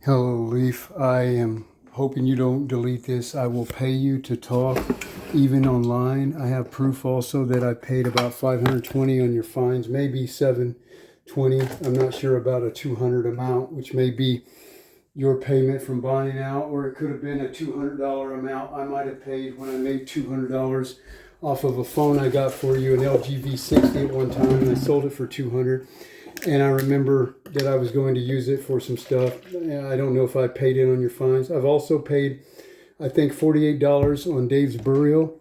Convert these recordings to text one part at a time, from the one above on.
Hello, Leif. I am hoping you don't delete this. I will pay you to talk, even online. I have proof also that I paid about $520 on your fines, maybe $720. I'm not sure about a $200 amount, which may be your payment from bonding out, or it could have been a $200 amount I might have paid when I made $200 off of a phone I got for you, an LG V60 at one time, and I sold it for $200. And I remember that I was going to use it for some stuff. I don't know if I paid in on your fines. I've also paid, I think, $48 on Dave's burial.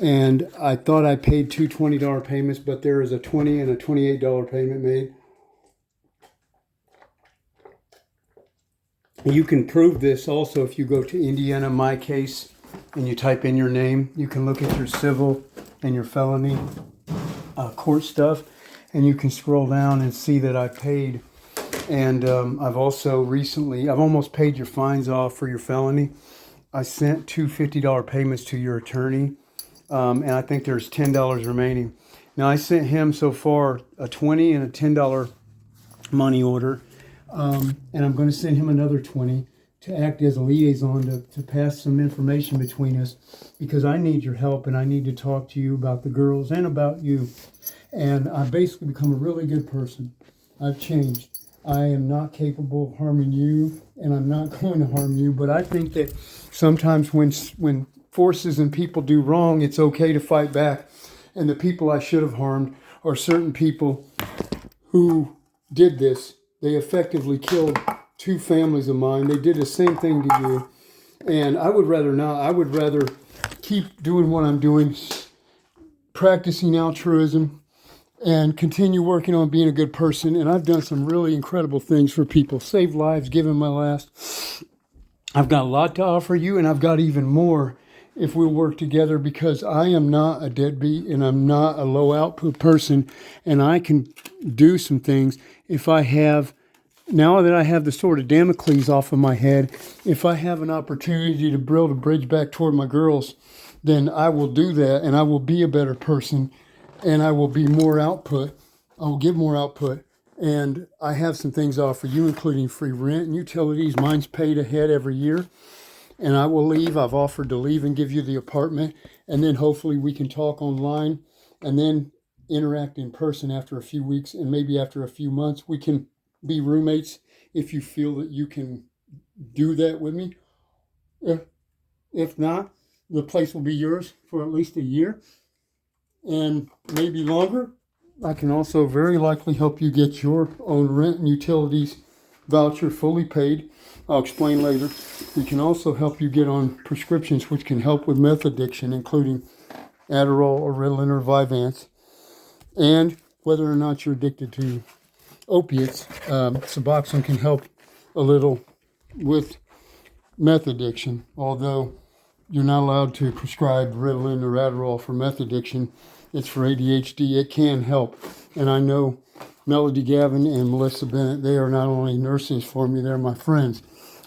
And I thought I paid two $20 payments, but there is a $20 and a $28 payment made. You can prove this also if you go to Indiana My Case and you type in your name. You can look at your civil and your felony court stuff. And you can scroll down and see that I paid. And I've also recently, I've almost paid your fines off for your felony. I sent two $50 payments to your attorney. And I think there's $10 remaining. Now I sent him so far a $20 and a $10 money order. And I'm going to send him another $20 to act as a liaison to pass some information between us, because I need your help and I need to talk to you about the girls and about you. And I've basically become a really good person. I've changed. I am not capable of harming you, and I'm not going to harm you. But I think that sometimes when forces and people do wrong, it's okay to fight back. And the people I should have harmed are certain people who did this. They effectively killed two families of mine. They did the same thing to you. And I would rather not. I would rather keep doing what I'm doing, practicing altruism, and continue working on being a good person. And I've done some really incredible things for people, saved lives, given my last. I've got a lot to offer you, and I've got even more if we'll work together, because I am not a deadbeat and I'm not a low output person, and I can do some things if I have, now that I have the sword of Damocles off of my head, if I have an opportunity to build a bridge back toward my girls, then I will do that, and I will be a better person. And I will be more output. I will give more output. And I have some things to offer you, including free rent and utilities. Mine's paid ahead every year. And I will leave. I've offered to leave and give you the apartment. And then hopefully we can talk online and then interact in person after a few weeks. And maybe after a few months, we can be roommates if you feel that you can do that with me. If not, the place will be yours for at least a year. And maybe longer. I can also very likely help you get your own rent and utilities voucher fully paid. I'll explain later. We can also help you get on prescriptions which can help with meth addiction, including Adderall or Ritalin or Vyvanse. And whether or not you're addicted to opiates, Suboxone can help a little with meth addiction, although you're not allowed to prescribe Ritalin or Adderall for meth addiction. It's for ADHD. It can help. And I know Melody Gavin and Melissa Bennett, they are not only nurses for me, they're my friends.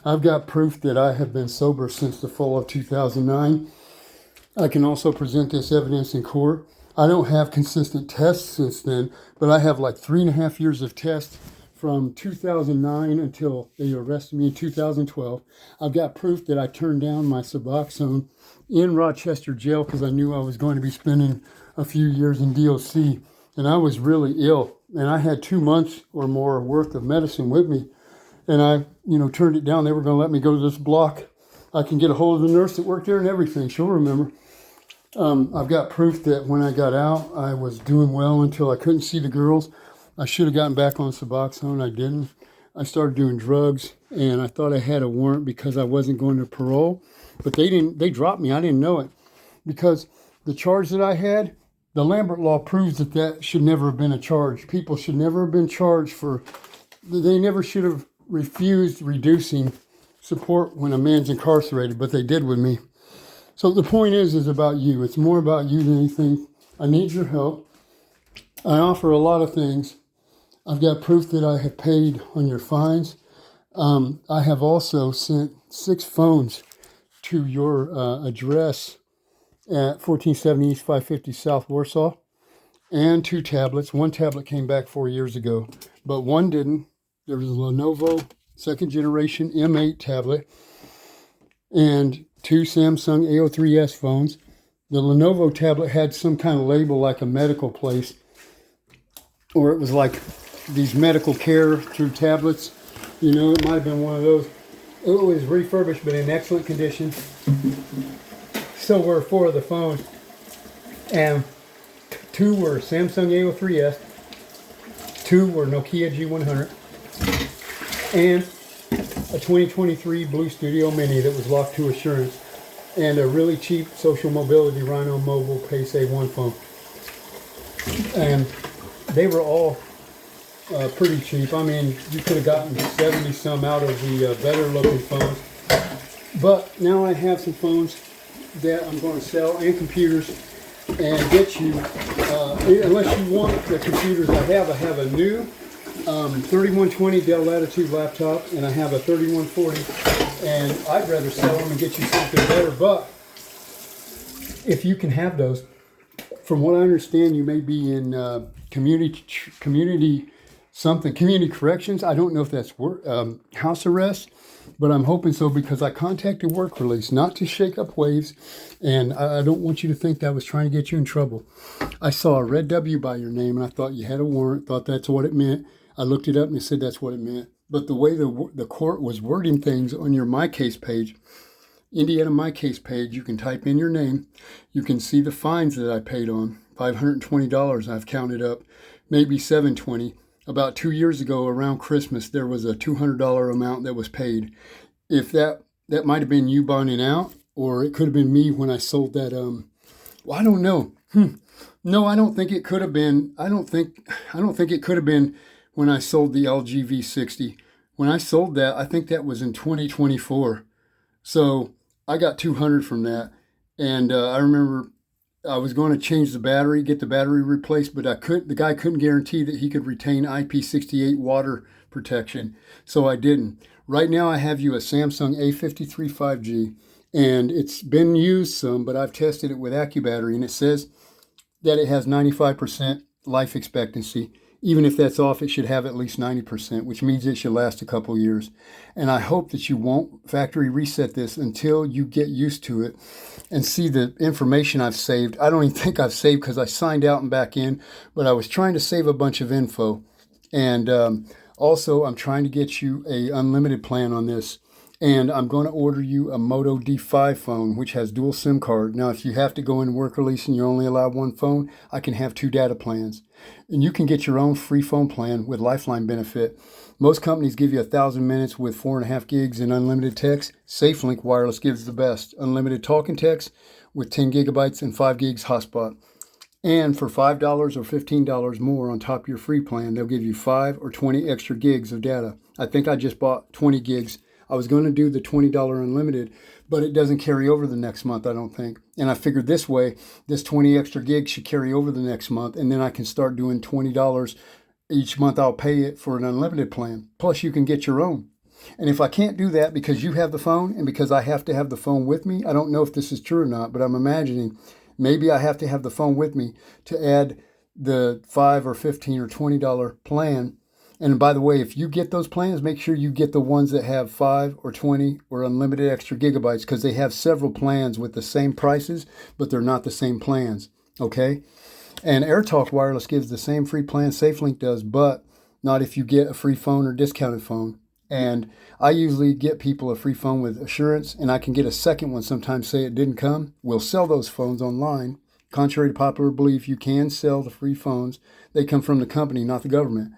I've got proof that I have been sober since the fall of 2009. I can also present this evidence in court. I don't have consistent tests since then, but I have like 3.5 years of tests from 2009 until they arrested me in 2012. I've got proof that I turned down my Suboxone in Rochester jail because I knew I was going to be spending a few years in DOC, and I was really ill, and I had 2 months or more worth of medicine with me, and I, turned it down. They were going to let me go to this block. I can get a hold of the nurse that worked there and everything. She'll remember. I've got proof that when I got out, I was doing well until I couldn't see the girls. I should have gotten back on Suboxone. I didn't. I started doing drugs, and I thought I had a warrant because I wasn't going to parole, but they dropped me. I didn't know it, because the charge that I had, the Lambert law proves that should never have been a charge. People should never have been charged they never should have refused reducing support when a man's incarcerated, but they did with me. So the point is about you. It's more about you than anything. I need your help. I offer a lot of things. I've got proof that I have paid on your fines. I have also sent 6 phones to your address at 1470 East 550 South Warsaw, and 2 tablets. One tablet came back 4 years ago, but one didn't. There was a Lenovo second generation M8 tablet, and 2 Samsung A03s phones. The Lenovo tablet had some kind of label like a medical place, or it was like these medical care through tablets. You know, it might have been one of those. It was refurbished, but in excellent condition. So were 4 of the phones. And 2 were Samsung A03s, 2 were Nokia G100, and a 2023 Blue Studio Mini that was locked to assurance, and a really cheap social mobility Rhino Mobile Pace A1 phone. And they were all pretty cheap. I mean, you could have gotten 70 some out of the better looking phones. But now I have some phones that I'm going to sell, and computers, and get you, unless you want the computers I have a new 3120 Dell Latitude laptop, and I have a 3140, and I'd rather sell them and get you something better. But if you can have those, from what I understand, you may be in community corrections. I don't know if that's house arrest, but I'm hoping so, because I contacted work release not to shake up waves, and I don't want you to think that I was trying to get you in trouble. I saw a red W by your name, and I thought you had a warrant, thought that's what it meant. I looked it up and it said that's what it meant. But the way the court was wording things on your My Case page, Indiana My Case page, you can type in your name. You can see the fines that I paid on, $520 I've counted up, maybe $720. About 2 years ago, around Christmas, there was a $200 amount that was paid. If that might have been you bonding out, or it could have been me when I sold that. Well, I don't know. No, I don't think it could have been. I don't think it could have been when I sold the LG V60. When I sold that, I think that was in 2024. So I got $200 from that, and I remember I was going to change the battery, get the battery replaced, but the guy couldn't guarantee that he could retain IP68 water protection, so I didn't. Right now I have you a Samsung A53 5G, and it's been used some, but I've tested it with AccuBattery, and it says that it has 95% life expectancy. Even if that's off, it should have at least 90%, which means it should last a couple years. And I hope that you won't factory reset this until you get used to it and see the information I've saved. I don't even think I've saved, because I signed out and back in, but I was trying to save a bunch of info. And also, I'm trying to get you a unlimited plan on this. And I'm going to order you a Moto D5 phone, which has dual SIM card. Now, if you have to go in work release and you're only allowed 1 phone, I can have 2 data plans. And you can get your own free phone plan with Lifeline benefit. Most companies give you 1,000 minutes with 4.5 gigs and unlimited text. SafeLink Wireless gives the best. Unlimited talk and text with 10 gigabytes and 5 gigs hotspot. And for $5 or $15 more on top of your free plan, they'll give you 5 or 20 extra gigs of data. I think I just bought 20 gigs. I was going to do the $20 unlimited, but it doesn't carry over the next month, I don't think. And I figured this way, this 20 extra gigs should carry over the next month, and then I can start doing $20 each month. I'll pay it for an unlimited plan. Plus, you can get your own. And if I can't do that because you have the phone and because I have to have the phone with me, I don't know if this is true or not, but I'm imagining maybe I have to have the phone with me to add the $5 or $15 or $20 plan. And by the way, if you get those plans, make sure you get the ones that have 5 or 20 or unlimited extra gigabytes, because they have several plans with the same prices, but they're not the same plans, okay? And AirTalk Wireless gives the same free plan SafeLink does, but not if you get a free phone or discounted phone. And I usually get people a free phone with assurance, and I can get a second one sometimes say it didn't come. We'll sell those phones online. Contrary to popular belief, you can sell the free phones. They come from the company, not the government.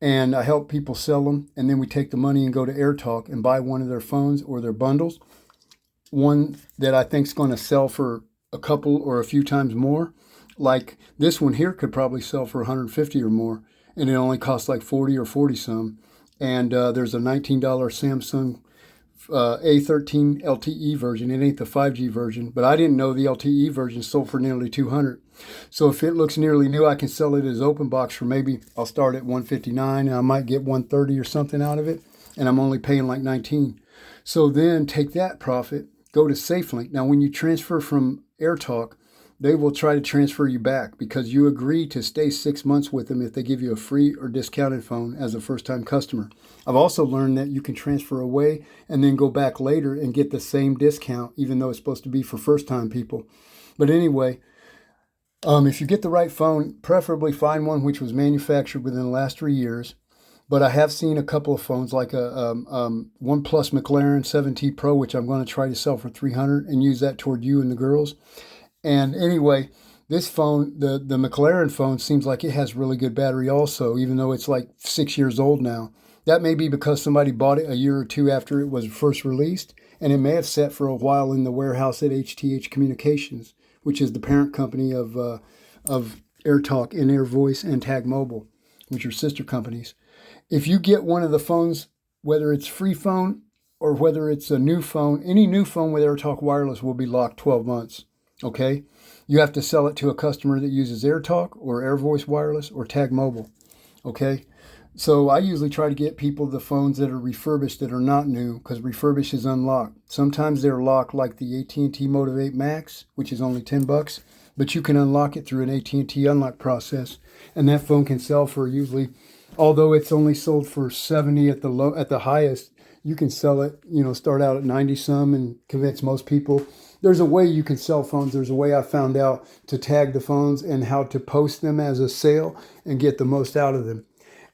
And I help people sell them, and then we take the money and go to AirTalk and buy one of their phones or their bundles. One that I think is going to sell for a couple or a few times more. Like this one here could probably sell for $150 or more, and it only costs like $40 or 40 some. And there's a $19 Samsung A13 LTE version. It ain't the 5G version, but I didn't know the LTE version sold for nearly $200. So if it looks nearly new, I can sell it as open box for maybe, I'll start at $159 and I might get $130 or something out of it, and I'm only paying like $19. So then take that profit, go to SafeLink. Now when you transfer from AirTalk, they will try to transfer you back because you agree to stay 6 months with them if they give you a free or discounted phone as a first-time customer. I've also learned that you can transfer away and then go back later and get the same discount, even though it's supposed to be for first-time people. But anyway, if you get the right phone, preferably find one which was manufactured within the last 3 years. But I have seen a couple of phones like a OnePlus McLaren 7T Pro, which I'm going to try to sell for $300 and use that toward you and the girls. And anyway, this phone, the McLaren phone, seems like it has really good battery also, even though it's like 6 years old now. That may be because somebody bought it a year or two after it was first released, and it may have sat for a while in the warehouse at HTH Communications, which is the parent company of AirTalk, In-Air Voice, and Tag Mobile, which are sister companies. If you get one of the phones, whether it's free phone or whether it's a new phone, any new phone with AirTalk Wireless will be locked 12 months, okay? You have to sell it to a customer that uses AirTalk or AirVoice Wireless or Tag Mobile, okay? So I usually try to get people the phones that are refurbished that are not new, because refurbished is unlocked. Sometimes they're locked like the AT&T Motivate Max, which is only $10, but you can unlock it through an AT&T unlock process, and that phone can sell for usually, although it's only sold for 70 at the highest, you can sell it, start out at 90 some and convince most people. There's a way you can sell phones. There's a way I found out to tag the phones and how to post them as a sale and get the most out of them.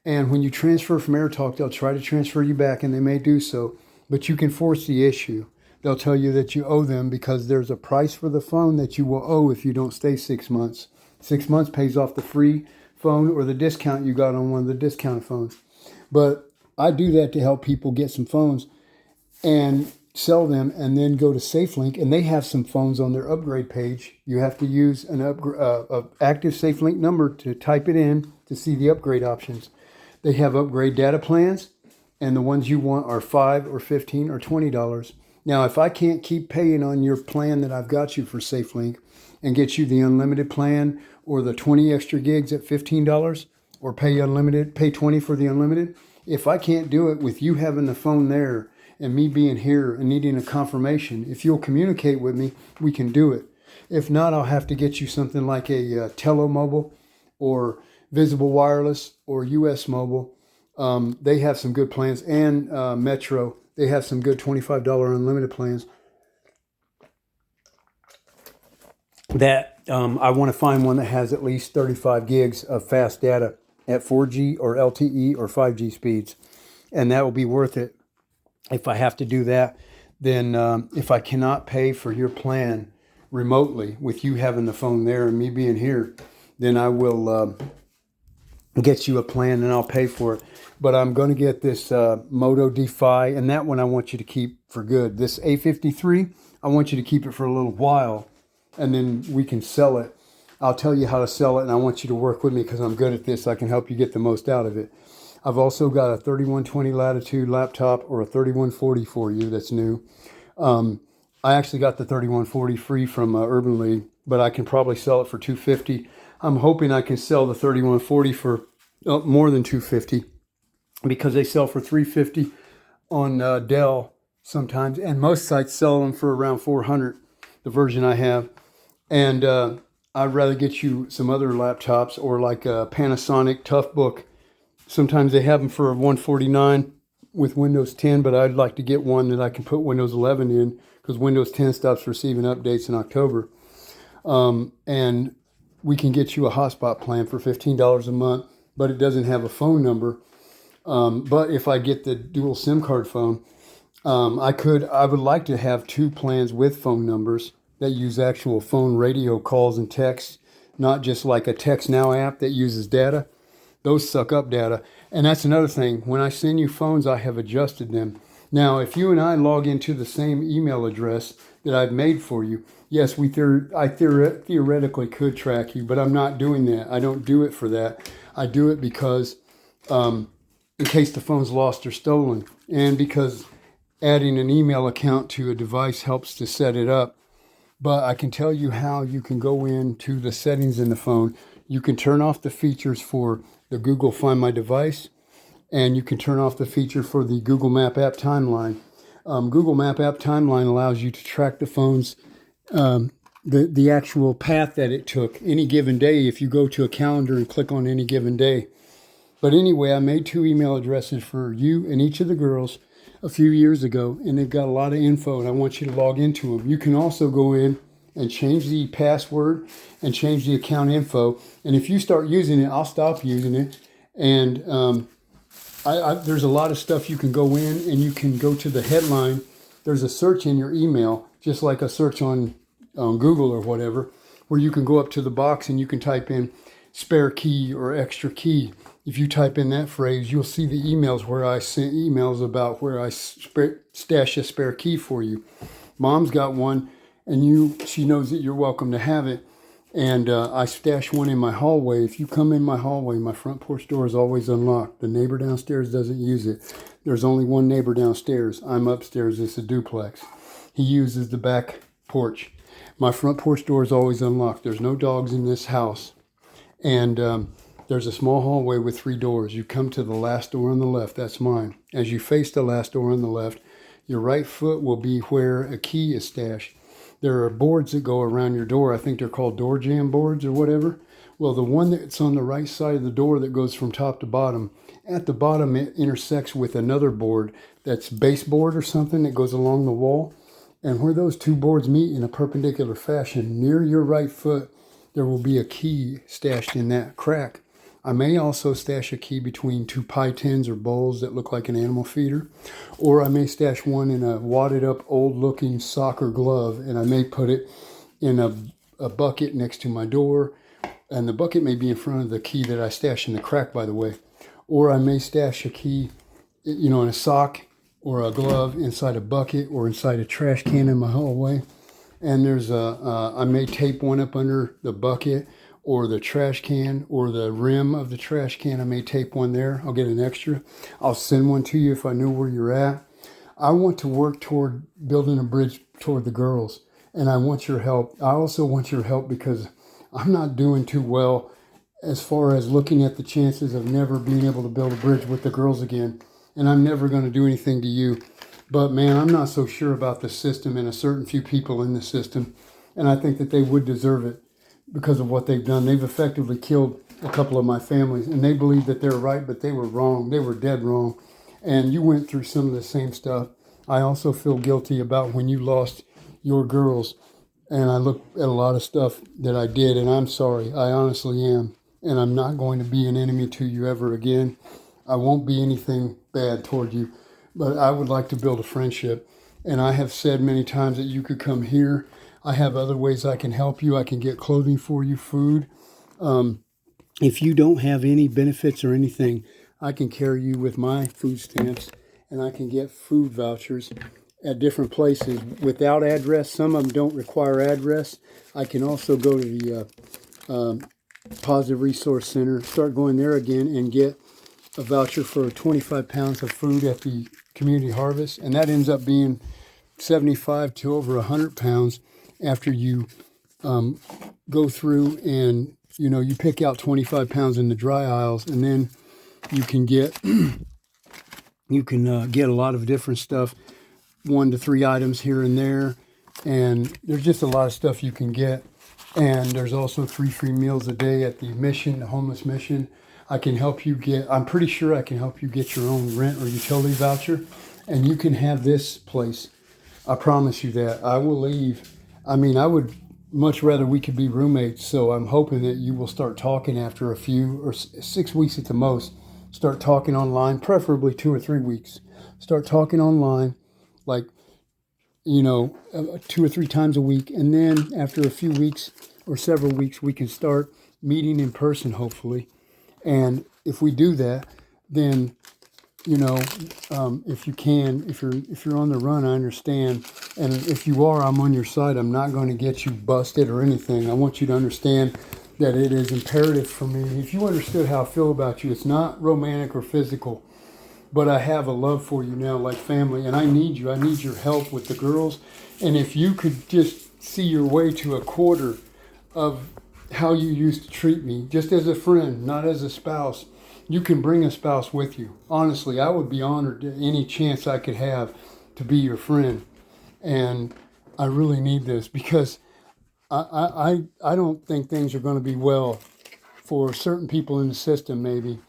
And when you transfer from AirTalk, they'll try to transfer you back, and they may do so, but you can force the issue. They'll tell you that you owe them because there's a price for the phone that you will owe if you don't stay 6 months. 6 months pays off the free phone or the discount you got on one of the discounted phones. But I do that to help people get some phones and sell them, and then go to SafeLink, and they have some phones on their upgrade page. You have to use an active SafeLink number to type it in to see the upgrade options. They have upgrade data plans, and the ones you want are $5 or $15 or $20. Now, if I can't keep paying on your plan that I've got you for SafeLink and get you the unlimited plan or the 20 extra gigs at $15, or pay unlimited, pay 20 for the unlimited, if I can't do it with you having the phone there and me being here and needing a confirmation, if you'll communicate with me, we can do it. If not, I'll have to get you something like a Tello Mobile or Visible Wireless or US Mobile. They have some good plans, and Metro. They have some good $25 unlimited plans. That I want to find one that has at least 35 gigs of fast data at 4G or LTE or 5G speeds, and that will be worth it. If I have to do that, then if I cannot pay for your plan remotely with you having the phone there and me being here, then I will get you a plan and I'll pay for it. But I'm going to get this Moto Defy, and that one I want you to keep for good. This A53, I want you to keep it for a little while, and then we can sell it. I'll tell you how to sell it, and I want you to work with me because I'm good at this. I can help you get the most out of it. I've also got a 3120 Latitude laptop or a 3140 for you that's new. I actually got the 3140 free from Urban League, but I can probably sell it for $250. I'm hoping I can sell the 3140 for more than $250 because they sell for $350 on Dell sometimes, and most sites sell them for around $400, the version I have. And I'd rather get you some other laptops, or like a Panasonic Toughbook. Sometimes they have them for $149 with Windows 10, but I'd like to get one that I can put Windows 11 in because Windows 10 stops receiving updates in October. And we can get you a hotspot plan for $15 a month, but it doesn't have a phone number. But if I get the dual SIM card phone, I would like to have 2 plans with phone numbers that use actual phone radio calls and texts, not just like a Text Now app that uses data. Those suck up data. And that's another thing. When I send you phones, I have adjusted them. Now, if you and I log into the same email address that I've made for you, yes, I theoretically could track you, but I'm not doing that. I don't do it for that. I do it because in case the phone's lost or stolen, and because adding an email account to a device helps to set it up. But I can tell you how you can go into the settings in the phone. You can turn off the features for the Google Find My Device, and you can turn off the feature for the Google Map App Timeline. Google Map App Timeline allows you to track the phone's the actual path that it took any given day if you go to a calendar and click on any given day. But anyway, I made 2 email addresses for you and each of the girls a few years ago, and they've got a lot of info, and I want you to log into them. You can also go in and change the password and change the account info. And if you start using it, I'll stop using it. And there's a lot of stuff you can go in, and you can go to the headline. There's a search in your email, just like a search on Google or whatever, where you can go up to the box and you can type in spare key or extra key. If you type in that phrase, you'll see the emails where I sent emails about where I stash a spare key for you. Mom's got one, and she knows that you're welcome to have it. And I stash one in my hallway. If you come in my hallway, my front porch door is always unlocked. The neighbor downstairs doesn't use it. There's only one neighbor downstairs. I'm upstairs. It's a duplex. He uses the back porch. My front porch door is always unlocked. There's no dogs in this house. And there's a small hallway with 3 doors. You come to the last door on the left. That's mine. As you face the last door on the left, your right foot will be where a key is stashed. There are boards that go around your door. I think they're called door jamb boards or whatever. Well, the one that's on the right side of the door that goes from top to bottom, at the bottom it intersects with another board that's baseboard or something that goes along the wall. And where those 2 boards meet in a perpendicular fashion, near your right foot, there will be a key stashed in that crack. I may also stash a key between 2 pie tins or bowls that look like an animal feeder. Or I may stash one in a wadded up old looking soccer glove, and I may put it in a bucket next to my door. And the bucket may be in front of the key that I stash in the crack, by the way. Or I may stash a key, in a sock or a glove inside a bucket or inside a trash can in my hallway. And I may tape one up under the bucket or the trash can or the rim of the trash can. I may tape one there. I'll get an extra. I'll send one to you if I know where you're at. I want to work toward building a bridge toward the girls, and I want your help. I also want your help because I'm not doing too well as far as looking at the chances of never being able to build a bridge with the girls again, and I'm never going to do anything to you. But man, I'm not so sure about the system and a certain few people in the system, and I think that they would deserve it because of what they've done. They've effectively killed a couple of my families, and they believe that they're right, but they were wrong. They were dead wrong. And you went through some of the same stuff. I also feel guilty about when you lost your girls, and I look at a lot of stuff that I did, and I'm sorry. I honestly am, and I'm not going to be an enemy to you ever again. I won't be anything bad toward you, but I would like to build a friendship. And I have said many times that you could come here. I have other ways I can help you. I can get clothing for you, food. If you don't have any benefits or anything, I can carry you with my food stamps, and I can get food vouchers at different places without address. Some of them don't require address. I can also go to the Positive Resource Center, start going there again, and get a voucher for 25 pounds of food at the community harvest, and that ends up being 75 to over 100 pounds after you go through and you pick out 25 pounds in the dry aisles, and then you can get get a lot of different stuff, 1 to 3 items here and there, and there's just a lot of stuff you can get. And there's also 3 free meals a day at the mission, the homeless mission. I'm pretty sure I can help you get your own rent or utility voucher, and you can have this place. I promise you that. I will leave. I would much rather we could be roommates, so I'm hoping that you will start talking after a few, or 6 weeks at the most. Start talking online, preferably 2 or 3 weeks. Start talking online, 2 or 3 times a week, and then after a few weeks or several weeks, we can start meeting in person, hopefully. And if we do that, then if you're on the run, I understand. And if you are, I'm on your side. I'm not going to get you busted or anything. I want you to understand that it is imperative for me. If you understood how I feel about you, it's not romantic or physical, but I have a love for you now, like family, and I need you. I need your help with the girls. And if you could just see your way to a quarter of how you used to treat me, just as a friend, not as a spouse. You can bring a spouse with you. Honestly, I would be honored any chance I could have to be your friend. And I really need this because I don't think things are going to be well for certain people in the system, maybe,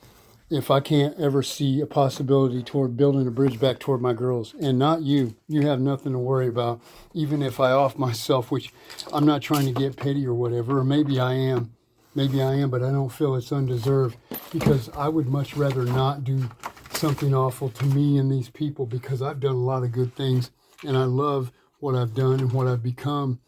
if I can't ever see a possibility toward building a bridge back toward my girls. And not you. You have nothing to worry about. Even if I off myself, which I'm not trying to get pity or whatever, or maybe I am. Maybe I am, but I don't feel it's undeserved, because I would much rather not do something awful to me and these people, because I've done a lot of good things and I love what I've done and what I've become.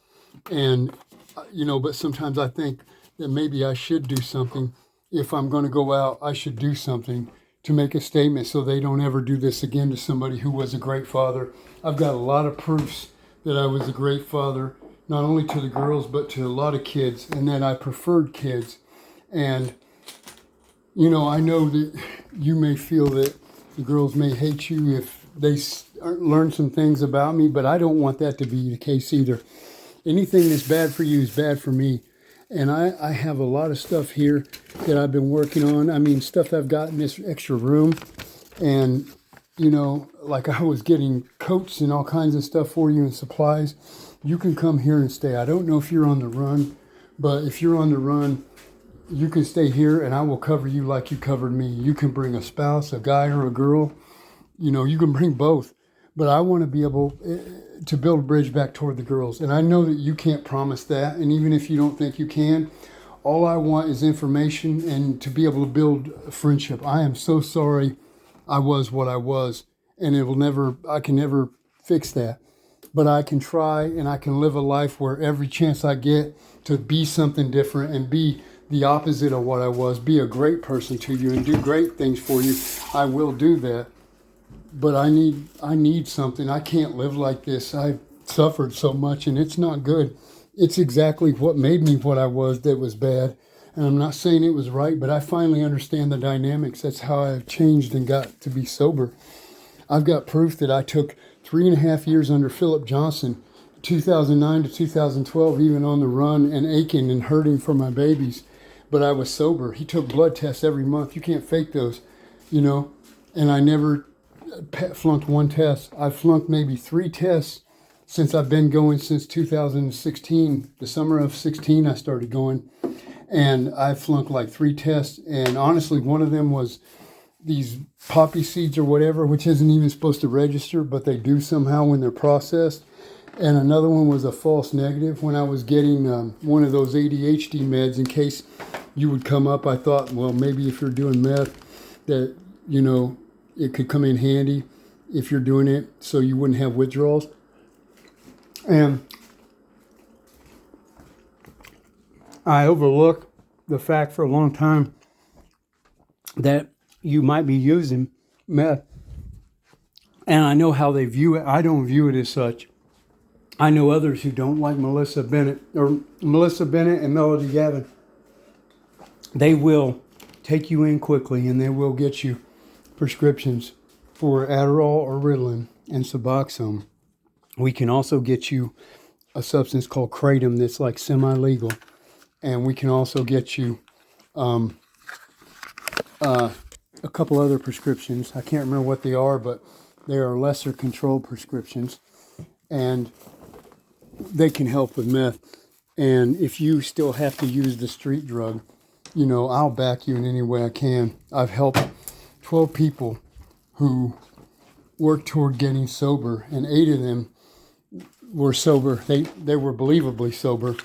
And, but sometimes I think that maybe I should do something. If I'm going to go out, I should do something to make a statement so they don't ever do this again to somebody who was a great father. I've got a lot of proofs that I was a great father, not only to the girls, but to a lot of kids, and that I preferred kids. And, I know that you may feel that the girls may hate you if they learn some things about me, but I don't want that to be the case either. Anything that's bad for you is bad for me. And I have a lot of stuff here that I've been working on. I mean, stuff I've got in this extra room. And, like I was getting coats and all kinds of stuff for you and supplies. You can come here and stay. I don't know if you're on the run, but if you're on the run, you can stay here and I will cover you like you covered me. You can bring a spouse, a guy or a girl. You can bring both. But I want to be able to build a bridge back toward the girls. And I know that you can't promise that. And even if you don't think you can, all I want is information and to be able to build a friendship. I am so sorry I was what I was. And I can never fix that. But I can try, and I can live a life where every chance I get to be something different and be the opposite of what I was, be a great person to you and do great things for you, I will do that. But I need something. I can't live like this. I've suffered so much and it's not good. It's exactly what made me what I was that was bad. And I'm not saying it was right, but I finally understand the dynamics. That's how I've changed and got to be sober. I've got proof that I took 3.5 years under Philip Johnson, 2009 to 2012, even on the run and aching and hurting for my babies. But I was sober. He took blood tests every month. You can't fake those, and I never flunked one test. I've flunked maybe 3 tests since I've been going since 2016. The summer of 16, I started going, and I flunked like 3 tests. And honestly, one of them was these poppy seeds or whatever, which isn't even supposed to register, but they do somehow when they're processed. And another one was a false negative when I was getting one of those ADHD meds in case you would come up. I thought, well, maybe if you're doing meth, that, it could come in handy if you're doing it so you wouldn't have withdrawals. And I overlooked the fact for a long time that you might be using meth. And I know how they view it. I don't view it as such. I know others who don't, like Melissa Bennett and Melody Gavin. They will take you in quickly and they will get you prescriptions for Adderall or Ritalin and Suboxone. We can also get you a substance called Kratom that's like semi-legal. And we can also get you a couple other prescriptions. I can't remember what they are, but they are lesser controlled prescriptions. And they can help with meth. And if you still have to use the street drug, I'll back you in any way I can. I've helped 12 people who worked toward getting sober, and 8 of them were sober. They were believably sober,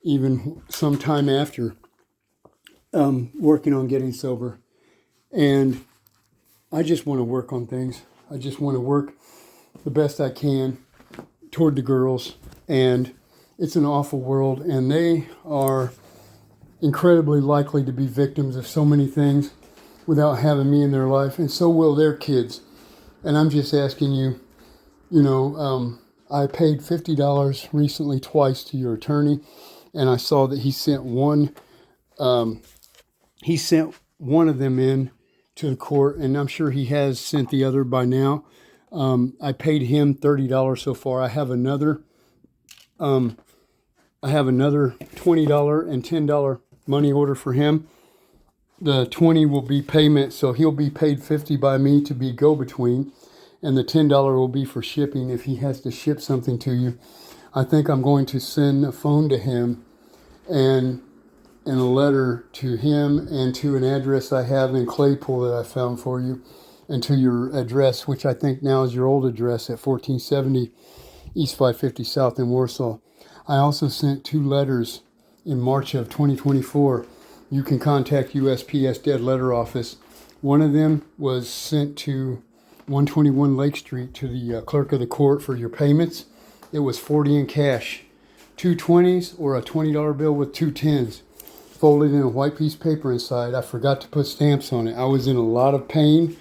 even some time after working on getting sober. And I just want to work on things. I just want to work the best I can toward the girls. And it's an awful world, and they are incredibly likely to be victims of so many things without having me in their life, and so will their kids. And I'm just asking you, I paid $50 recently twice to your attorney, and I saw that he sent one of them in to the court, and I'm sure he has sent the other by now. I paid him $30 so far. I have another $20 and $10 money order for him. The 20 will be payment, so he'll be paid $50 by me to be go-between, and the $10 will be for shipping if he has to ship something to you. I think I'm going to send a phone to him and a letter to him and to an address I have in Claypool that I found for you, and to your address, which I think now is your old address at 1470 East 550 South in Warsaw. I also sent 2 letters in March of 2024. You can contact USPS Dead Letter Office. One of them was sent to 121 Lake Street to the clerk of the court for your payments. It was 40 in cash, 2 20s or a $20 bill with 2 10s, folded in a white piece of paper inside. I forgot to put stamps on it. I was in a lot of pain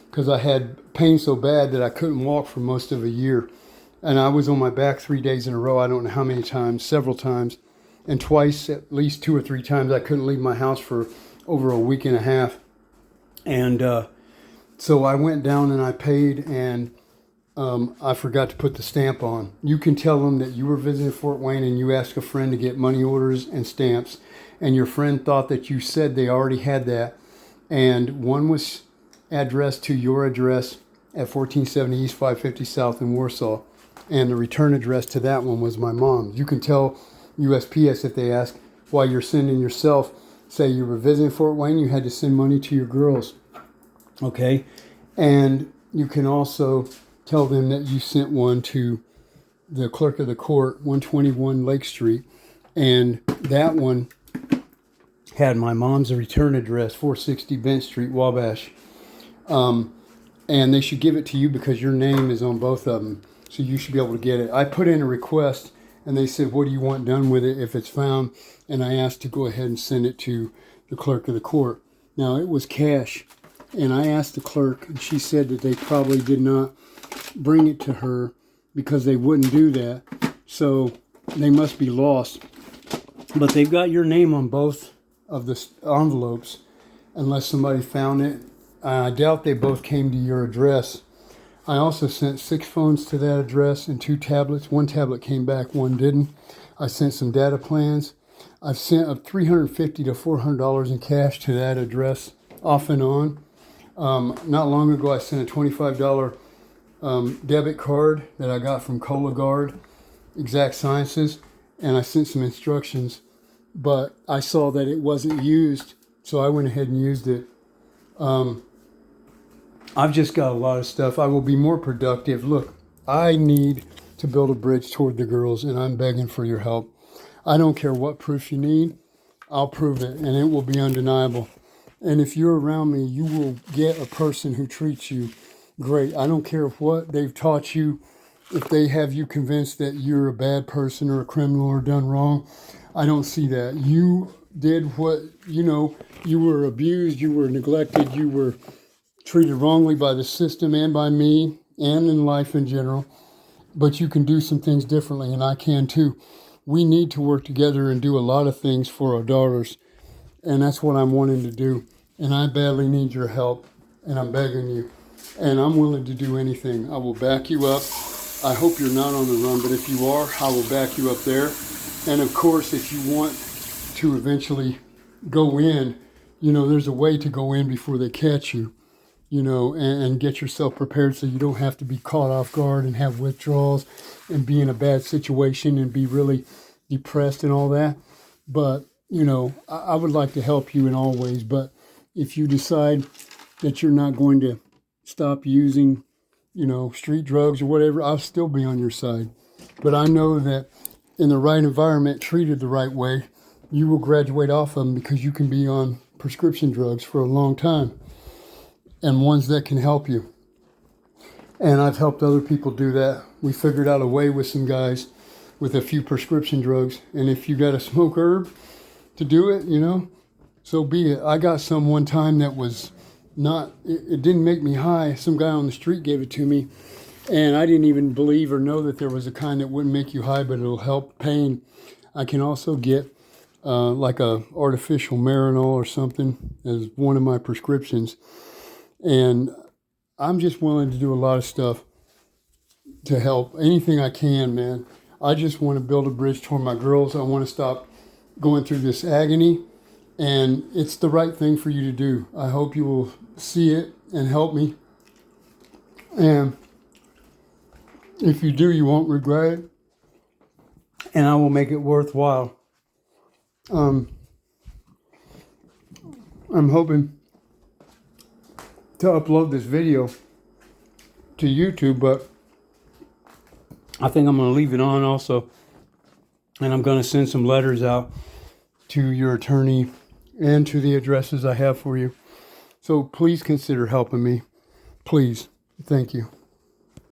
because I had pain so bad that I couldn't walk for most of a year. And I was on my back 3 days in a row. I don't know how many times, several times. And twice, at least 2 or 3 times, I couldn't leave my house for over a week and a half. And so I went down and I paid, and I forgot to put the stamp on. You can tell them that you were visiting Fort Wayne and you asked a friend to get money orders and stamps. And your friend thought that you said they already had that. And one was addressed to your address at 1470 East 550 South in Warsaw. And the return address to that one was my mom's. You can tell USPS if they ask why you're sending yourself. Say you were visiting Fort Wayne, you had to send money to your girls. Okay? And you can also tell them that you sent one to the clerk of the court, 121 Lake Street. And that one had my mom's return address, 460 Bent Street, Wabash. And they should give it to you because your name is on both of them. So you should be able to get it. I put in a request and they said, what do you want done with it if it's found? And I asked to go ahead and send it to the clerk of the court. Now it was cash. And I asked the clerk and she said that they probably did not bring it to her because they wouldn't do that. So they must be lost. But they've got your name on both of the envelopes unless somebody found it. I doubt they both came to your address. I also sent 6 phones to that address and 2 tablets. 1 tablet came back, 1 didn't. I sent some data plans. I've sent $350 to $400 in cash to that address off and on. Not long ago, I sent a $25 debit card that I got from Cologuard, Exact Sciences, and I sent some instructions, but I saw that it wasn't used, so I went ahead and used it. I've just got a lot of stuff. I will be more productive. Look, I need to build a bridge toward the girls, and I'm begging for your help. I don't care what proof you need. I'll prove it, and it will be undeniable. And if you're around me, you will get a person who treats you great. I don't care what they've taught you. If they have you convinced that you're a bad person or a criminal or done wrong, I don't see that. You did what, you were abused, you were neglected, you were treated wrongly by the system and by me and in life in general, but you can do some things differently, and I can too. We need to work together and do a lot of things for our daughters, and that's what I'm wanting to do, and I badly need your help, and I'm begging you, and I'm willing to do anything. I will back you up. I hope you're not on the run, but if you are, I will back you up there. And of course, if you want to eventually go in, there's a way to go in before they catch you. And get yourself prepared so you don't have to be caught off guard and have withdrawals and be in a bad situation and be really depressed and all that. But, I would like to help you in all ways. But if you decide that you're not going to stop using, street drugs or whatever, I'll still be on your side. But I know that in the right environment, treated the right way, you will graduate off of them because you can be on prescription drugs for a long time. And ones that can help you. And I've helped other people do that. We figured out a way with some guys with a few prescription drugs. And if you got to smoke herb to do it, so be it. I got some one time that was not, it didn't make me high. Some guy on the street gave it to me. And I didn't even believe or know that there was a kind that wouldn't make you high, but it'll help pain. I can also get like a artificial Marinol or something as one of my prescriptions. And I'm just willing to do a lot of stuff to help. Anything I can, man. I just want to build a bridge toward my girls. I want to stop going through this agony. And it's the right thing for you to do. I hope you will see it and help me. And if you do, you won't regret it. and I will make it worthwhile. I'm hoping to upload this video to YouTube, but I think I'm going to leave it on also. And I'm going to send some letters out to your attorney and to the addresses I have for you. So please consider helping me. Please. Thank you.